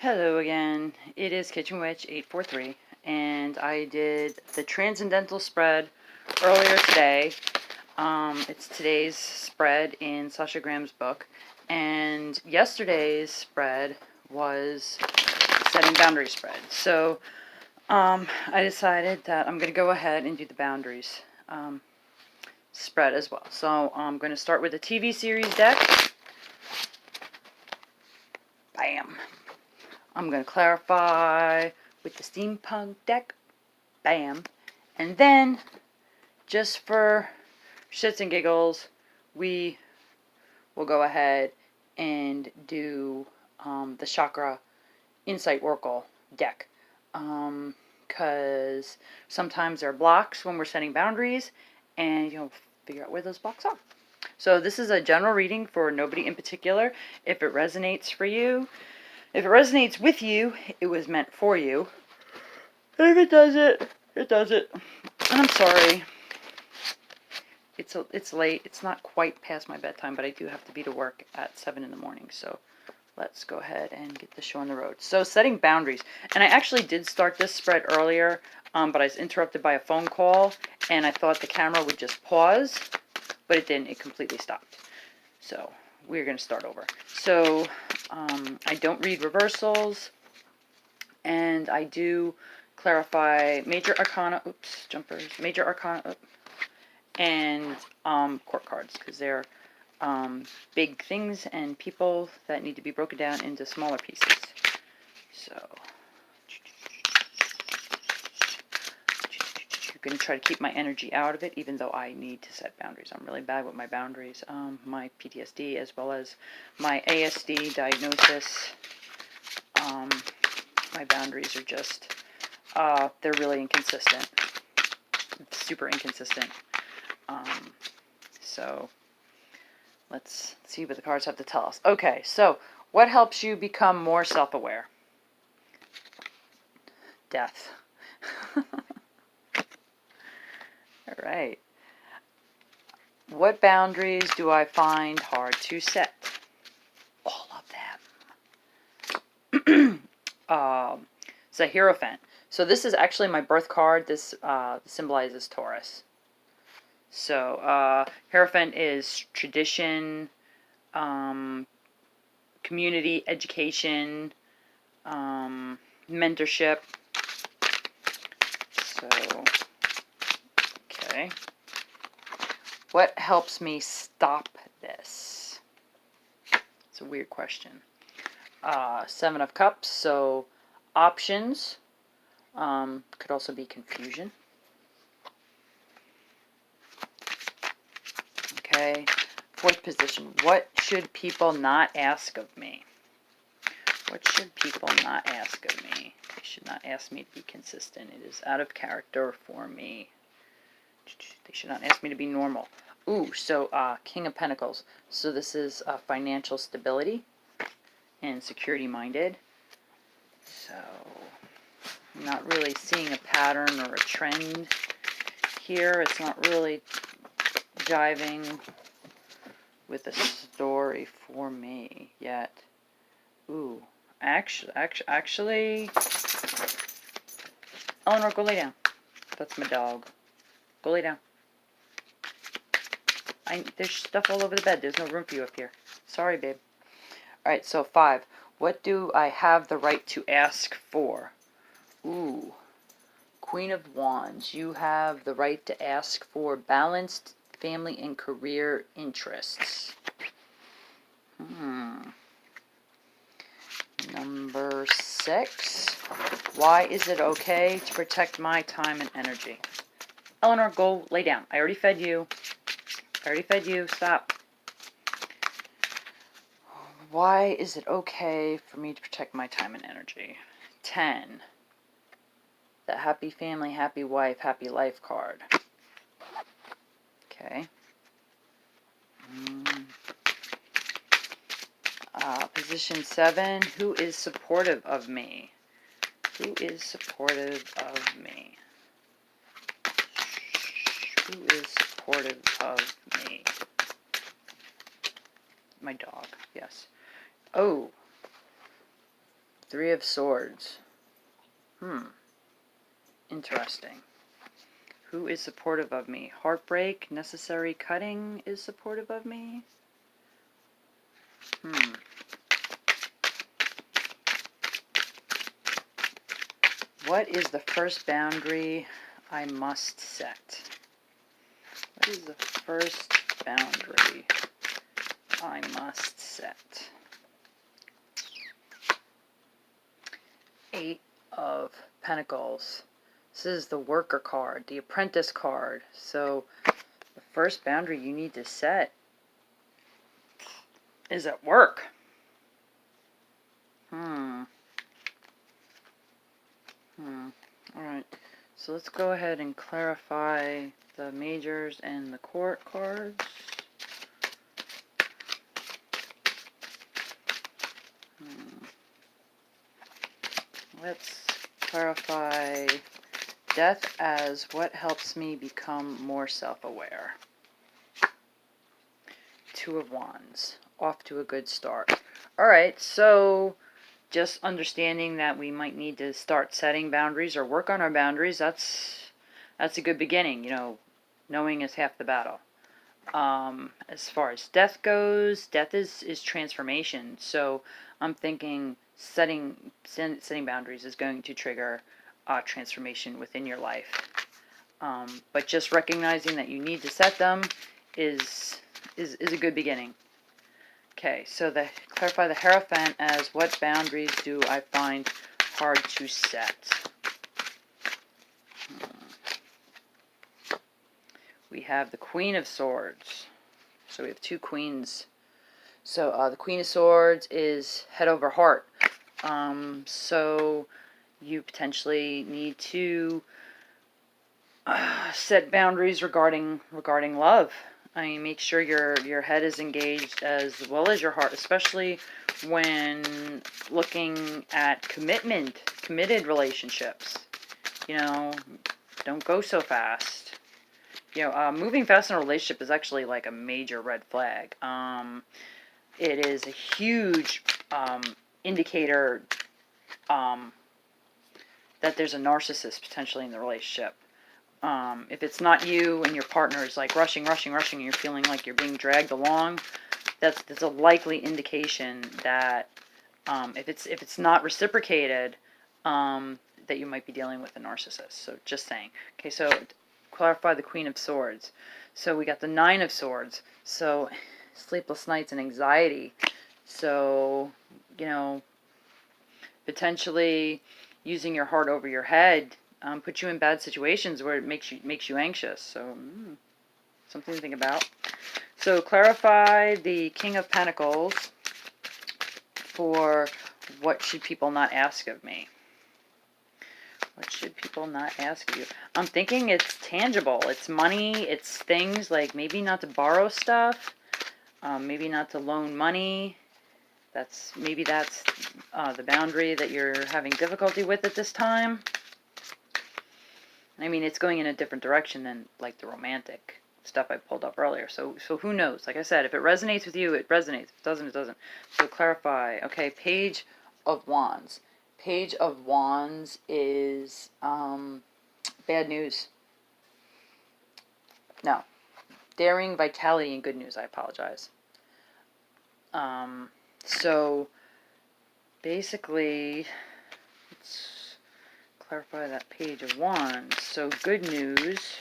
Hello again. It is Kitchen Witch 843, and I did the Transcendental spread earlier today. It's today's spread in Sasha Graham's book, and yesterday's spread was setting boundary spread. So I decided that I'm going to go ahead and do the boundaries spread as well. So I'm going to start with the TV series deck. Bam. I'm going to clarify with the Steampunk deck. Bam. And then, just for shits and giggles, we will go ahead and do the Chakra Insight Oracle deck. Because sometimes there are blocks when we're setting boundaries, and you'll figure out where those blocks are. So this is a general reading for nobody in particular. If it resonates for you, if it resonates with you, it was meant for you. If it doesn't, it doesn't. And I'm sorry. It's late. It's not quite past my bedtime, but I do have to be to work at 7 in the morning. So let's go ahead and get the show on the road. So setting boundaries. And I actually did start this spread earlier, but I was interrupted by a phone call, and I thought the camera would just pause, but it didn't. It completely stopped. So we're going to start over. So I don't read reversals, and I do clarify major arcana, major arcana, and court cards, because they're big things and people that need to be broken down into smaller pieces. So I'm going to try to keep my energy out of it, even though I need to set boundaries. I'm really bad with my boundaries. My PTSD as well as my ASD diagnosis. My boundaries are just, they're really inconsistent. Super inconsistent. So let's see what the cards have to tell us. Okay, so what helps you become more self-aware? Death. All right. What boundaries do I find hard to set? All of them. It's a Hierophant. So this is actually my birth card. This symbolizes Taurus. So Hierophant is tradition, community, education, mentorship. So, okay. What helps me stop this? It's a weird question. 7 of Cups, so options. Could also be confusion. Okay. 4th position. What should people not ask of me? What should people not ask of me? They should not ask me to be consistent. It is out of character for me. They should not ask me to be normal. Ooh, so King of Pentacles. So this is financial stability and security-minded. So I'm not really seeing a pattern or a trend here. It's not really jiving with the story for me yet. Ooh, actually, Eleanor, go lay down. That's my dog. Go lay down. There's stuff all over the bed. There's no room for you up here. Sorry, babe. Alright, so 5. What do I have the right to ask for? Ooh. Queen of Wands. You have the right to ask for balanced family and career interests. Number 6. Why is it okay to protect my time and energy? Eleanor, go lay down. I already fed you. Stop. Why is it okay for me to protect my time and energy? 10. The happy family, happy wife, happy life card. Okay. Position 7. Who is supportive of me? Who is supportive of me? Who is supportive of me? My dog, yes. Oh. Three of Swords. Interesting. Who is supportive of me? Heartbreak, necessary cutting is supportive of me? What is the first boundary I must set? What is the first boundary I must set? Eight of Pentacles. This is the worker card, the apprentice card. So the first boundary you need to set is at work. Alright, so let's go ahead and clarify the majors and the court cards. Let's clarify death as what helps me become more self-aware. Two of Wands. Off to a good start. Alright, so just understanding that we might need to start setting boundaries or work on our boundaries, that's a good beginning. You know, knowing is half the battle. As far as death goes, death is transformation. So I'm thinking setting boundaries is going to trigger transformation within your life. But just recognizing that you need to set them is a good beginning. Okay, so clarify the Hierophant as what boundaries do I find hard to set? We have the Queen of Swords. So we have two queens. So the Queen of Swords is head over heart. So you potentially need to set boundaries regarding love. I mean, make sure your head is engaged as well as your heart, especially when looking at committed relationships. You know, don't go so fast. You know, moving fast in a relationship is actually like a major red flag. It is a huge indicator that there's a narcissist potentially in the relationship. If it's not you and your partner is like rushing, and you're feeling like you're being dragged along, that's a likely indication that if it's not reciprocated, that you might be dealing with a narcissist. So just saying. Okay, so clarify the Queen of Swords. So we got the Nine of Swords. So sleepless nights and anxiety. So, you know, potentially using your heart over your head put you in bad situations where it makes you anxious. So something to think about. So clarify the King of Pentacles for what should people not ask of me. What should people not ask of you? I'm thinking it's tangible. It's money. It's things like maybe not to borrow stuff. Maybe not to loan money. Maybe that's the boundary that you're having difficulty with at this time. I mean, it's going in a different direction than like the romantic stuff I pulled up earlier. So who knows? Like I said, if it resonates with you, it resonates. If it doesn't, it doesn't. So clarify. Okay, Page of Wands. Page of Wands is bad news. No. Daring, vitality, and good news. I apologize. So basically, let's clarify that Page of Wands. So good news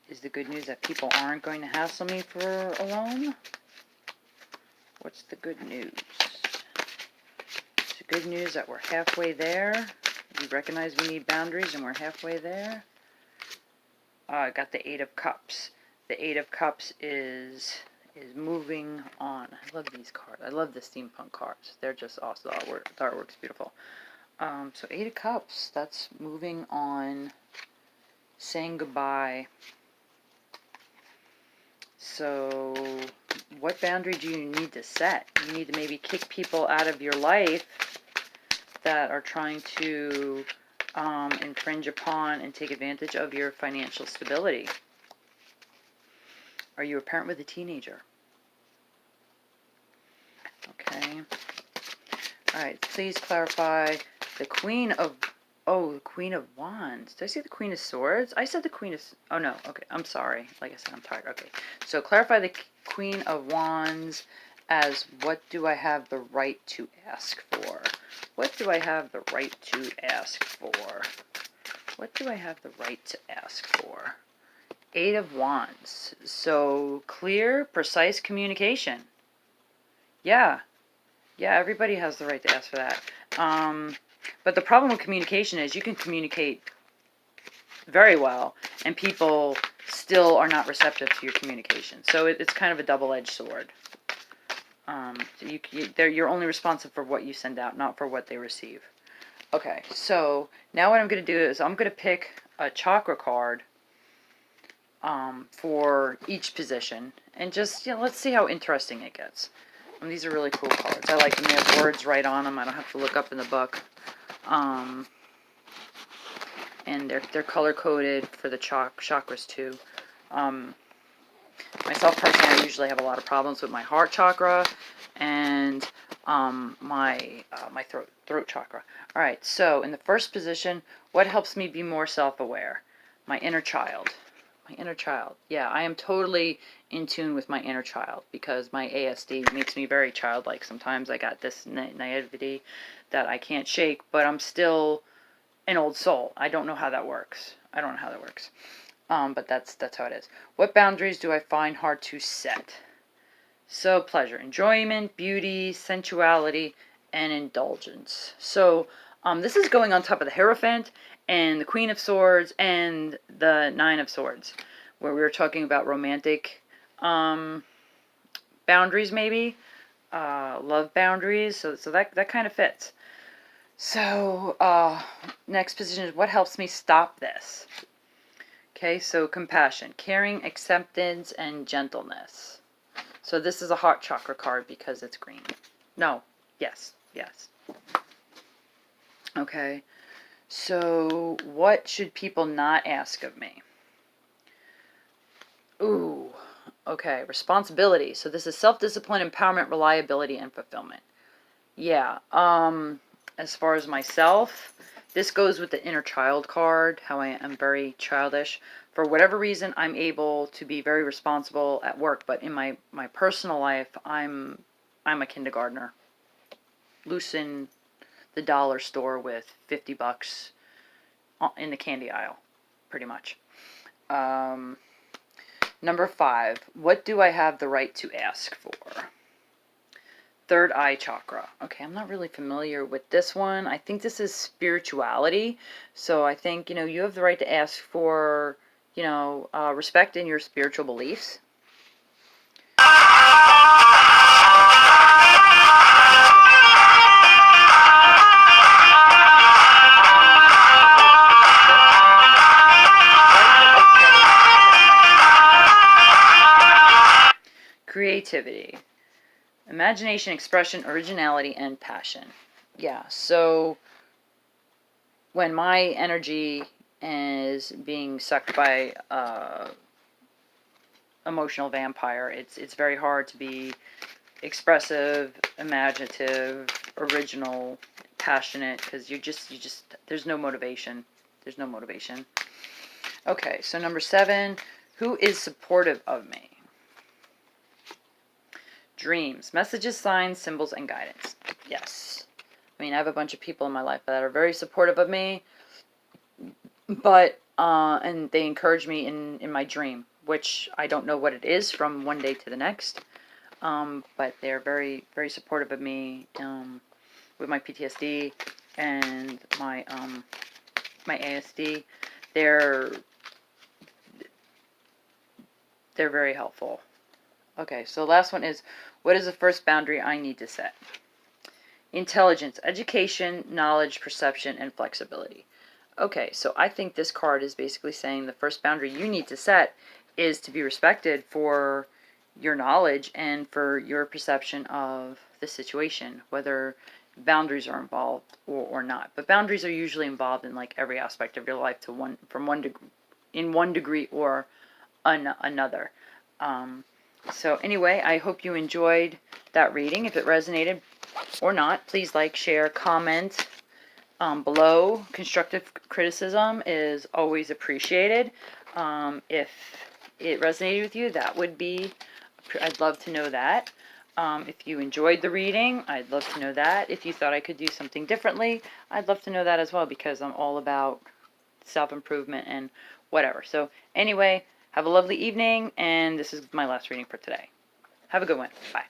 is the good news that people aren't going to hassle me for a loan. What's the good news? It's the good news that we're halfway there. We recognize we need boundaries and we're halfway there. I got the Eight of Cups. The Eight of Cups is moving on. I love these cards. I love the Steampunk cards. They're just awesome. The artwork's beautiful. So Eight of Cups, that's moving on, saying goodbye. So what boundary do you need to set? You need to maybe kick people out of your life that are trying to infringe upon and take advantage of your financial stability. Are you a parent with a teenager? Okay. Alright, please clarify the Queen of... Oh, the Queen of Wands. Did I say the Queen of Swords? I said the Queen of... Oh, no. Okay, I'm sorry. Like I said, I'm tired. Okay, so clarify the Queen of Wands as what do I have the right to ask for? What do I have the right to ask for? What do I have the right to ask for? Eight of Wands. So, clear, precise communication. Yeah. Yeah, everybody has the right to ask for that. But the problem with communication is you can communicate very well, and people still are not receptive to your communication. So it's kind of a double-edged sword. You're only responsive for what you send out, not for what they receive. Okay, so now what I'm going to do is I'm going to pick a chakra card for each position, and just, let's see how interesting it gets. And these are really cool cards. I like them. They have words right on them. I don't have to look up in the book. And they're color-coded for the chakras, too. Myself, personally, I usually have a lot of problems with my heart chakra and my throat chakra. All right, so in the first position, what helps me be more self-aware? My inner child. My inner child. Yeah, I am totally in tune with my inner child because my ASD makes me very childlike. Sometimes I got this naivety that I can't shake, but I'm still an old soul. I don't know how that works. I don't know how that works. But that's how it is. What boundaries do I find hard to set? So, pleasure, enjoyment, beauty, sensuality, and indulgence. So, this is going on top of the Hierophant and the Queen of Swords and the Nine of Swords, where we were talking about romantic boundaries, maybe, love boundaries. So that kind of fits. So, next position is what helps me stop this? Okay, so compassion, caring, acceptance, and gentleness. So this is a heart chakra card because it's green. No, yes. Okay, so what should people not ask of me? Ooh, okay, responsibility. So this is self-discipline, empowerment, reliability, and fulfillment. Yeah, as far as myself, this goes with the inner child card, how I am very childish. For whatever reason, I'm able to be very responsible at work, but in my personal life, I'm a kindergartner. Loose in the dollar store with 50 bucks in the candy aisle, pretty much. Number 5, what do I have the right to ask for? Third eye chakra. Okay, I'm not really familiar with this one. I think this is spirituality. So I think, you have the right to ask for, respect in your spiritual beliefs. Creativity. Imagination, expression, originality, and passion. Yeah, so when my energy is being sucked by emotional vampire, it's very hard to be expressive, imaginative, original, passionate, because you just there's no motivation. There's no motivation. Okay, so number 7, who is supportive of me? Dreams, messages, signs, symbols, and guidance. Yes. I mean, I have a bunch of people in my life that are very supportive of me, but, and they encourage me in my dream, which I don't know what it is from one day to the next, but they're very, very supportive of me, with my PTSD and my ASD. They're very helpful. Okay, so the last one is, what is the first boundary I need to set? Intelligence, education, knowledge, perception, and flexibility. Okay, so I think this card is basically saying the first boundary you need to set is to be respected for your knowledge and for your perception of the situation, whether boundaries are involved or not. But boundaries are usually involved in like every aspect of your life in one degree or another. So anyway, I hope you enjoyed that reading. If it resonated, or not. Please like, share, comment below. Constructive criticism is always appreciated. If it resonated with you, that would be, I'd love to know that. If you enjoyed the reading, I'd love to know that. If you thought I could do something differently, I'd love to know that as well, because I'm all about self-improvement and whatever. So anyway, have a lovely evening, and this is my last reading for today. Have a good one. Bye.